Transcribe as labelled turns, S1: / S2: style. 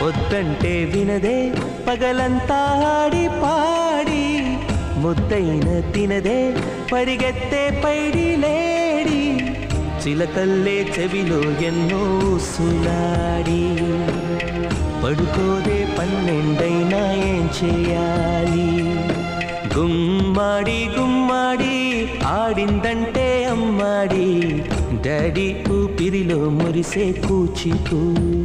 S1: వద్దంటే వినదే పగలంతా ఆడి పాడి ముద్దైన తినదే పరిగెత్తే పైడి లేడి చిలకల్లే చెవిలో ఎన్నో సులాడి పడుకోదే పన్నెండైనా ఏం చేయాలి గుమ్మాడి గుమ్మాడి ఆడిందంటే అమ్మాడి డాడీ ఊపిరిలో మురిసే కూచిపూడి